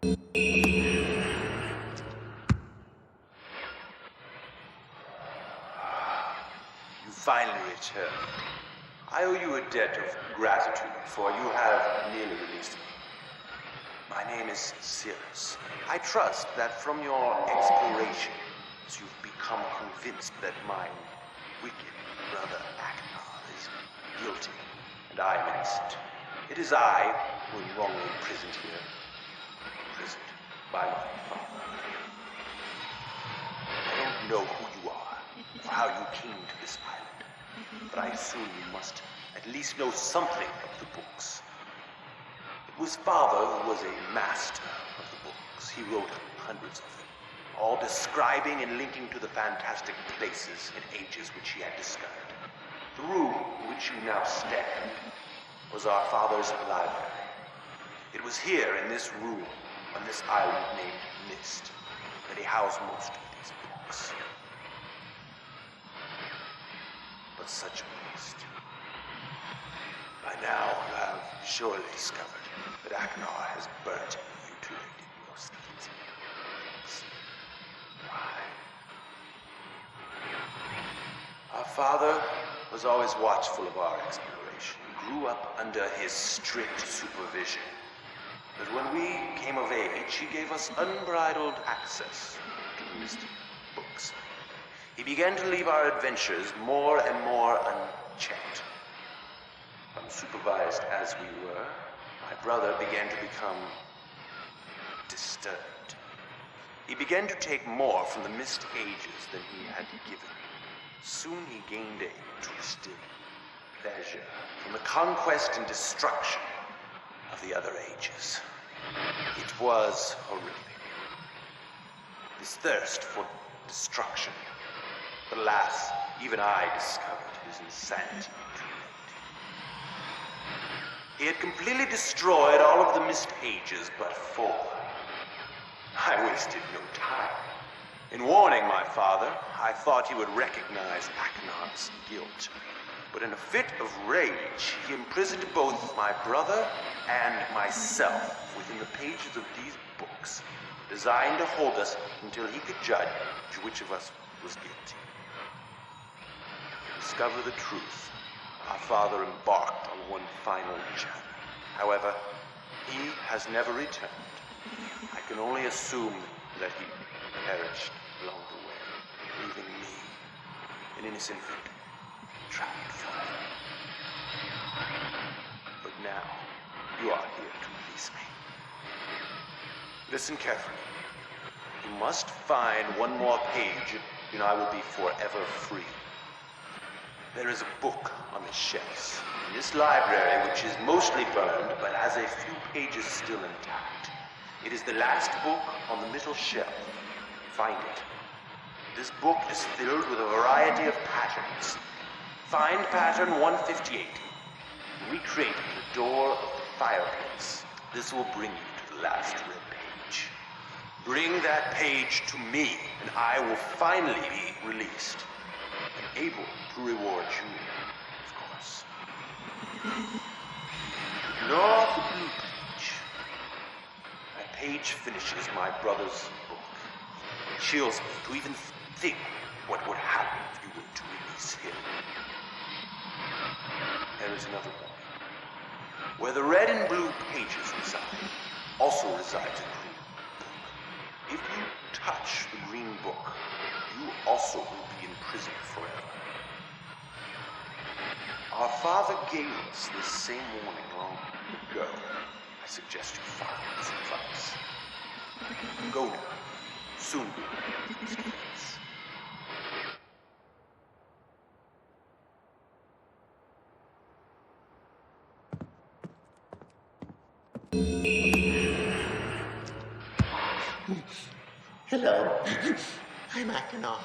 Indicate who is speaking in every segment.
Speaker 1: You finally returned. I owe you a debt of gratitude, for you have nearly released me. My name is Sirius. I trust that from your explorations, you've become convinced that my wicked brother Agnar is guilty, and I am innocent. It is I who am wrongly imprisoned here. Imprisoned by my father. I don't know who you are, or how you came to this island, but I assume you must at least know something of the books. It was Father who was a master of the books. He wrote hundreds of them, all describing and linking to the fantastic places and ages which he had discovered. The room in which you now stand was our father's library. It was here in this room, on this island named Myst, that he housed most of these books. But such a waste. By now, you have surely discovered that Agnar has burnt and mutilated most of these books. Why? Our father was always watchful of our exploration. He grew up under his strict supervision. But when we came of age, he gave us unbridled access to the mystic books. He began to leave our adventures more and more unchecked. Unsupervised as we were, my brother began to become disturbed. He began to take more from the Myst ages than he had given. Soon he gained a twisted pleasure from the conquest and destruction of the other ages. It was horrific. This thirst for destruction. But alas, even I discovered his insanity too late. He had completely destroyed all of the Myst ages but 4. I wasted no time. In warning my father, I thought he would recognize Agnar's guilt. But in a fit of rage, he imprisoned both my brother and myself within the pages of these books, designed to hold us until he could judge which of us was guilty. To discover the truth, our father embarked on one final journey. However, he has never returned. I can only assume that he perished along the way, leaving me, an innocent victim, trapped forever. But now, you are here to release me. Listen carefully. You must find one more page, and I will be forever free. There is a book on the shelves in this library, which is mostly burned, but has a few pages still intact. It is the last book on the middle shelf. Find it. This book is filled with a variety of patterns. Find pattern 158. Recreate the door of the fireplace. This will bring you to the last red page. Bring that page to me, and I will finally be released. And able to reward you, of course. Ignore the blue page. That page finishes my brother's book. It chills me to even think what would happen if you were to release him. There is another one. Where the red and blue pages reside, also resides a green book. If you touch the green book, you also will be imprisoned forever. Our father gave us this same warning long ago. I suggest you follow his advice. Go now. Soon we will leave this place.
Speaker 2: Hello, I'm Agnar.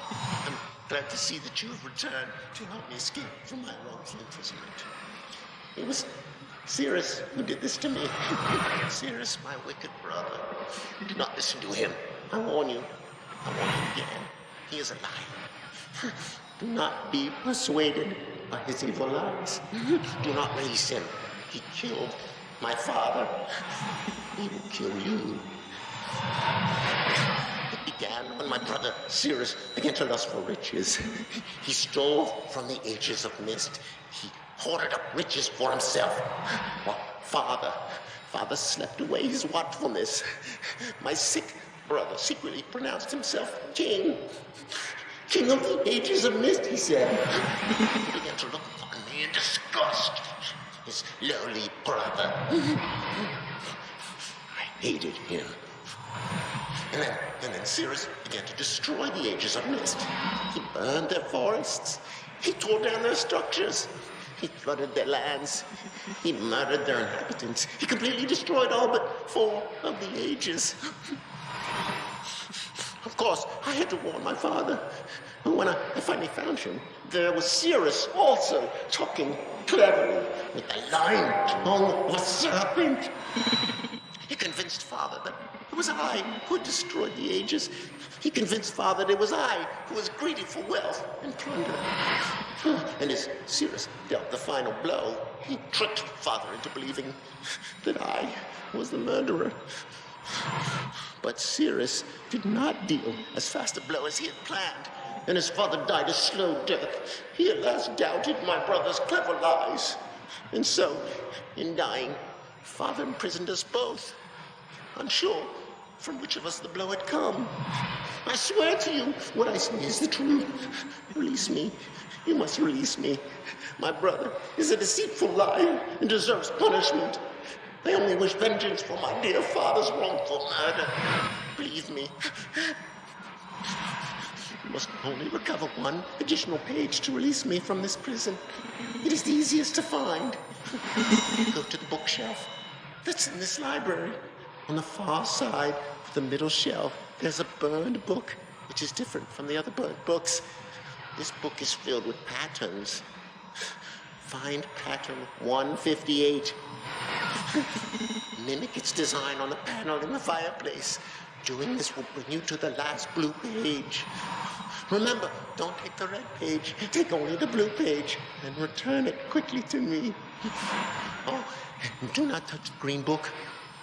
Speaker 2: I'm glad to see that you have returned to help me escape from my wrongful imprisonment. It was Sirius who did this to me. Sirius, my wicked brother. Do not listen to him. I warn you. I warn you again. He is a liar. Do not be persuaded by his evil lies. Do not release him. He killed my father. He will kill you. It began when my brother Cirrus began to lust for riches. He stole from the ages of Myst. He hoarded up riches for himself. While Father slept away his watchfulness. My sick brother secretly pronounced himself king. King of the ages of Myst, he said. He began to look upon me in disgust. His lowly brother. I hated him. And then Cirrus began to destroy the ages of Myst. He burned their forests. He tore down their structures. He flooded their lands. He murdered their inhabitants. He completely destroyed all but 4 of the ages. Of course, I had to warn my father. And when I finally found him, there was Cirrus also talking cleverly with the lying tongue of a serpent. He convinced Father that it was I who had destroyed the ages. He convinced Father that it was I who was greedy for wealth and plunder. And as Cirrus dealt the final blow, he tricked Father into believing that I was the murderer. But Cirrus did not deal as fast a blow as he had planned, and his father died a slow death. He at last doubted my brother's clever lies. And so, in dying, Father imprisoned us both, unsure from which of us the blow had come. I swear to you, what I say is the truth. Release me. You must release me. My brother is a deceitful liar and deserves punishment. I only wish vengeance for my dear father's wrongful murder. Believe me. You must only recover 1 additional page to release me from this prison. It is the easiest to find. Go to the bookshelf that's in this library. On the far side of the middle shelf, there's a burned book, which is different from the other burnt books. This book is filled with patterns. Find pattern 158. Mimic its design on the panel in the fireplace. Doing this will bring you to the last blue page. Remember, don't take the red page. Take only the blue page and return it quickly to me. Oh, and do not touch the green book.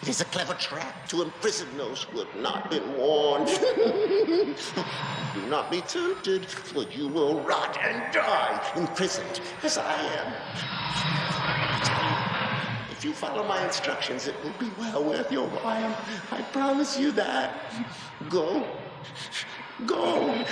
Speaker 2: It is a clever trap to imprison those who have not been warned. Do not be tempted, for you will rot and die, imprisoned as I am. If you follow my instructions, it will be well worth your while. I promise you that. Go. Go.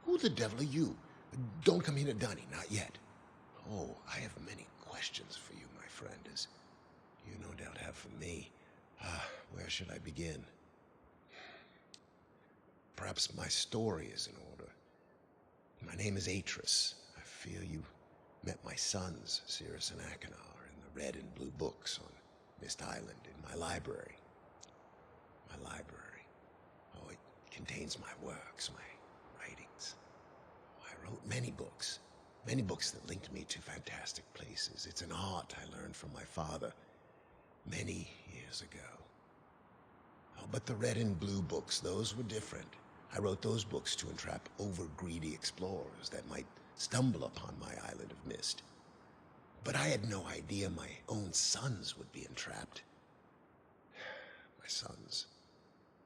Speaker 3: Who the devil are you? Don't come here, Donnie, not yet. Oh, I have many questions for you, my friend, as you no doubt have for me. Where should I begin? Perhaps my story is in order. My name is Atris. I fear you Met my sons, Cirrus and Achenar, in the red and blue books on Myst Island in my library. My library. Oh, it contains my works, my writings. Oh, I wrote many books that linked me to fantastic places. It's an art I learned from my father many years ago. Oh, but the red and blue books, those were different. I wrote those books to entrap over-greedy explorers that might stumble upon my island of Myst. But I had no idea my own sons would be entrapped. My sons,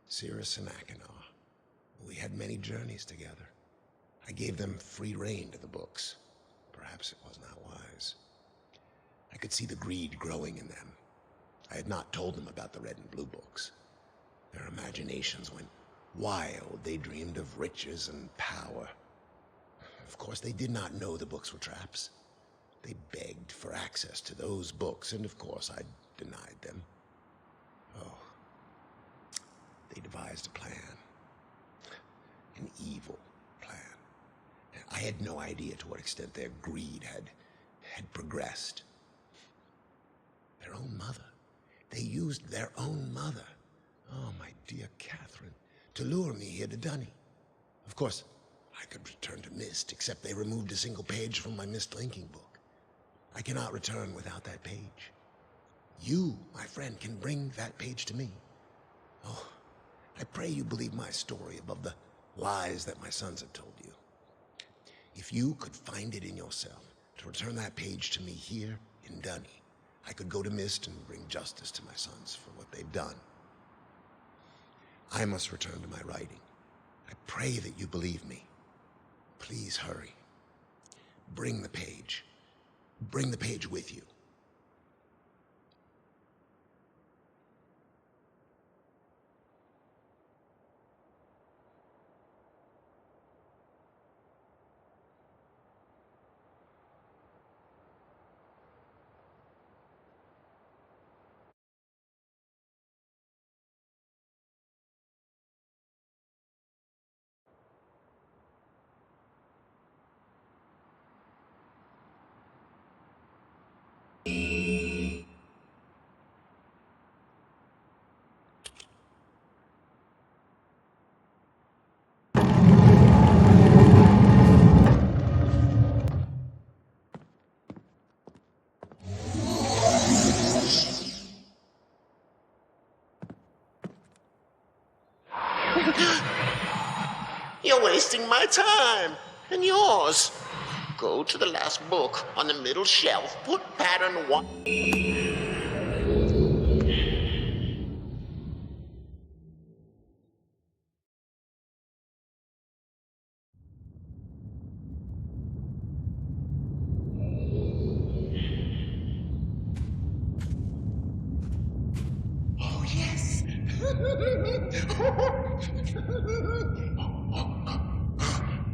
Speaker 3: Cirrus and Achenar. We had many journeys together. I gave them free rein to the books. Perhaps it was not wise. I could see the greed growing in them. I had not told them about the red and blue books. Their imaginations went wild. They dreamed of riches and power. Of course, they did not know the books were traps. They begged for access to those books, and of course, I denied them. Oh, they devised a plan. An evil plan. And I had no idea to what extent their greed had progressed. Their own mother. They used their own mother. Oh, my dear Catherine, to lure me here to Dunny. Of course, I could return to Myst, except they removed a single page from my Myst linking book. I cannot return without that page. You, my friend, can bring that page to me. Oh, I pray you believe my story above the lies that my sons have told you. If you could find it in yourself to return that page to me here in Dunny, I could go to Myst and bring justice to my sons for what they've done. I must return to my writing. I pray that you believe me. Please hurry. Bring the page. Bring the page with you.
Speaker 2: You're wasting my time and yours. Go to the last book on the middle shelf. Put pattern 1. Oh, yes.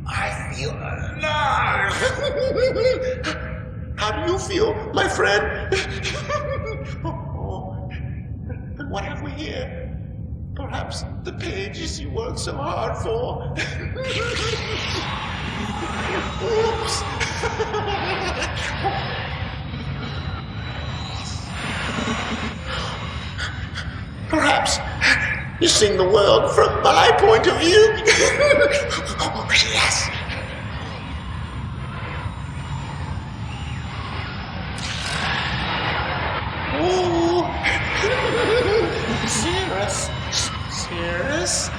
Speaker 2: I feel alive. How do you feel, my friend? Oh, and what have we here? Perhaps the pages you worked so hard for. Oops. Perhaps you're seeing the world from my point of view. Oh, yes. Oh, Cirrus. Cirrus.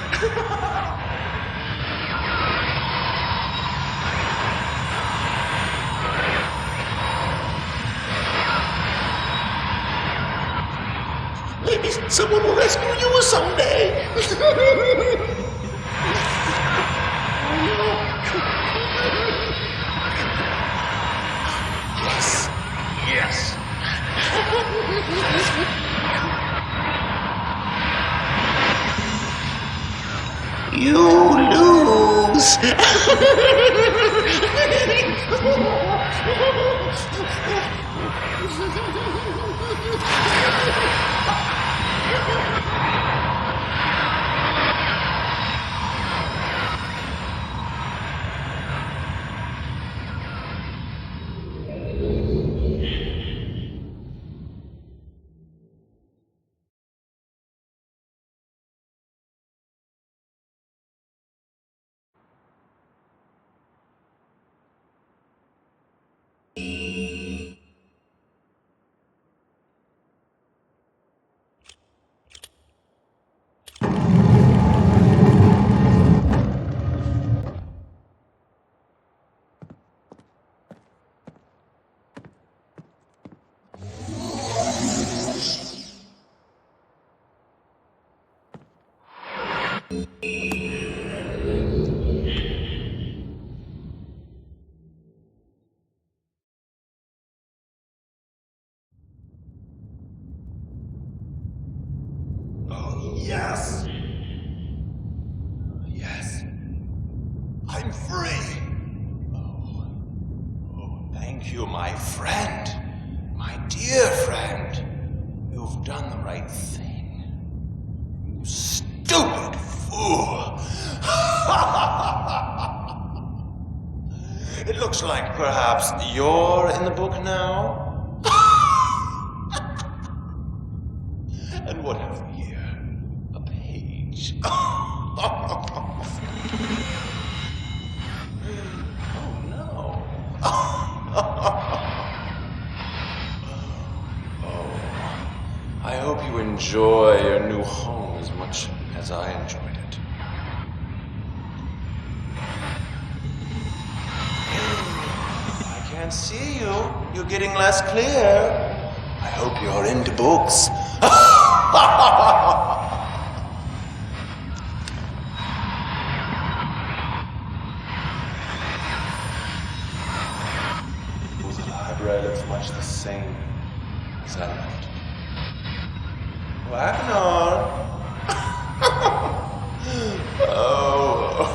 Speaker 2: Maybe someone will rescue you someday. Yes. Yes. You lose.
Speaker 3: Yes! Yes. I'm free! Oh, thank you, my friend. My dear friend. You've done the right thing. You stupid fool! It looks like perhaps you're in the book now? And what have we here? A page. Oh no. I hope you enjoy your new home as much as I enjoyed it. I can't see you. You're getting less clear. I hope you're into books. The library looks much the same as I left. Wagner! Oh.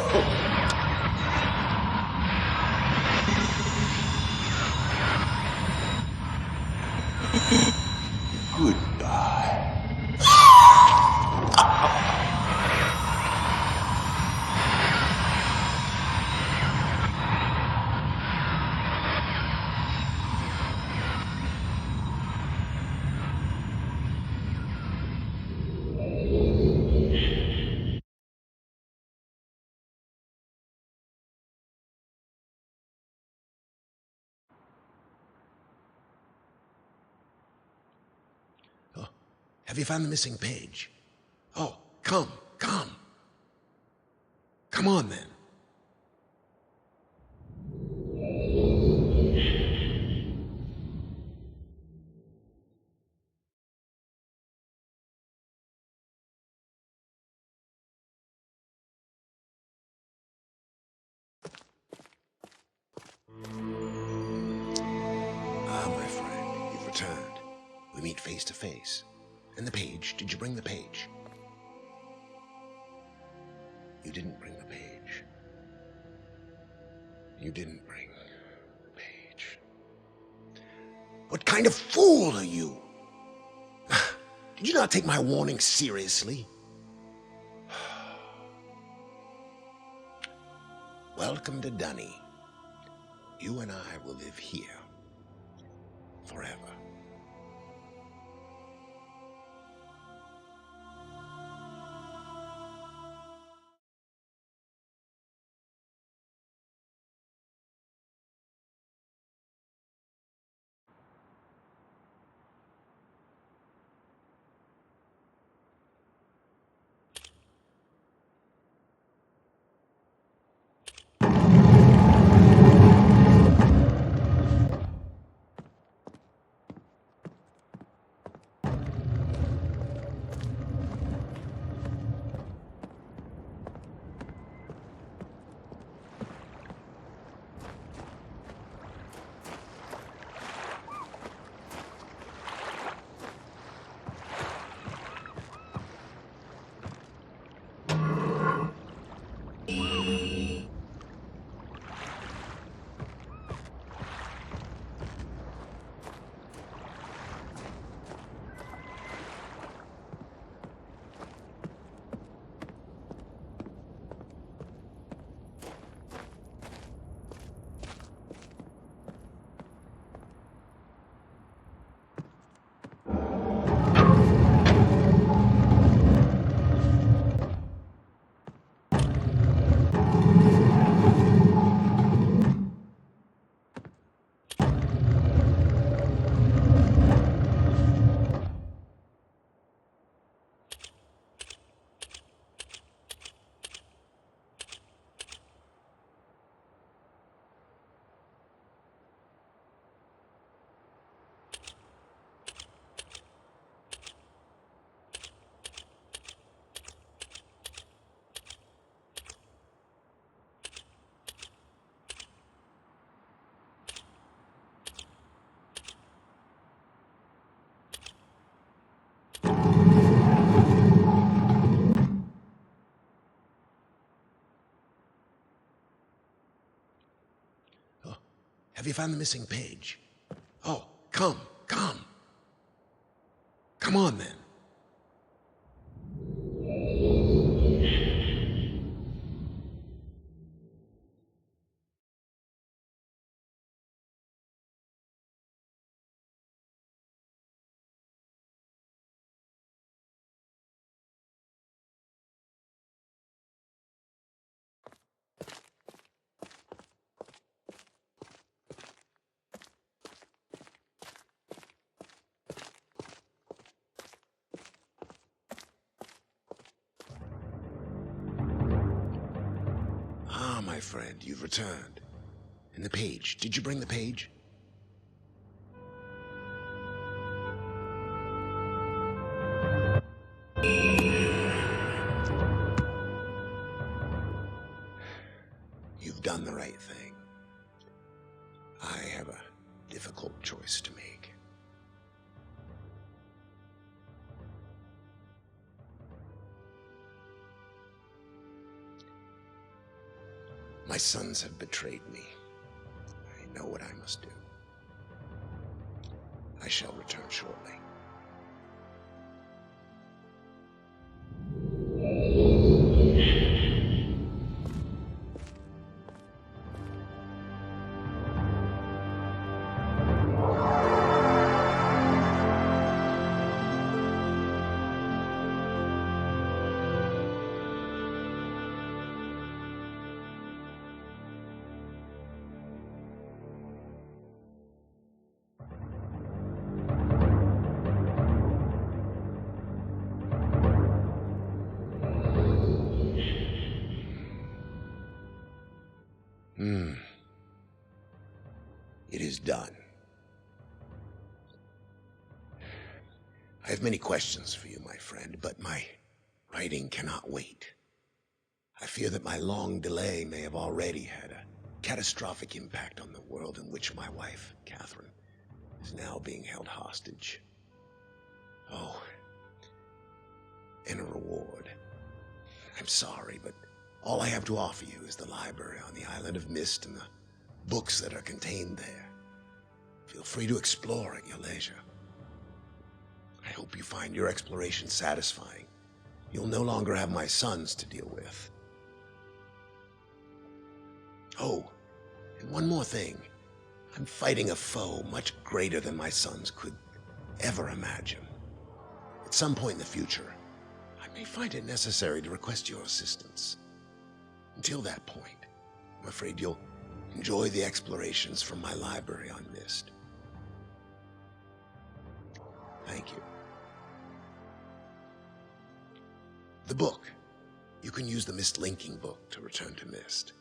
Speaker 3: Goodbye. Have you found the missing page? Oh, come. Come on, then. Ah, my friend, you've returned. We meet face to face. And the page, did you bring the page? You didn't bring the page. You didn't bring the page. What kind of fool are you? Did you not take my warning seriously? Welcome to Dunny. You and I will live here forever. Have you found the missing page? Oh, come. Come on, then. Ah, my friend, you've returned. And the page. Did you bring the page? You've done the right thing. I have a difficult choice to make. My sons have betrayed me. I know what I must do. I shall return shortly. It is done. I have many questions for you, my friend, but my writing cannot wait. I fear that my long delay may have already had a catastrophic impact on the world in which my wife, Catherine, is now being held hostage. Oh, and a reward. I'm sorry, but all I have to offer you is the library on the island of Myst and the books that are contained there. Feel free to explore at your leisure. I hope you find your exploration satisfying. You'll no longer have my sons to deal with. Oh, and one more thing. I'm fighting a foe much greater than my sons could ever imagine. At some point in the future, I may find it necessary to request your assistance. Until that point, I'm afraid you'll enjoy the explorations from my library on Myst. Thank you. The book. You can use the Myst linking book to return to Myst.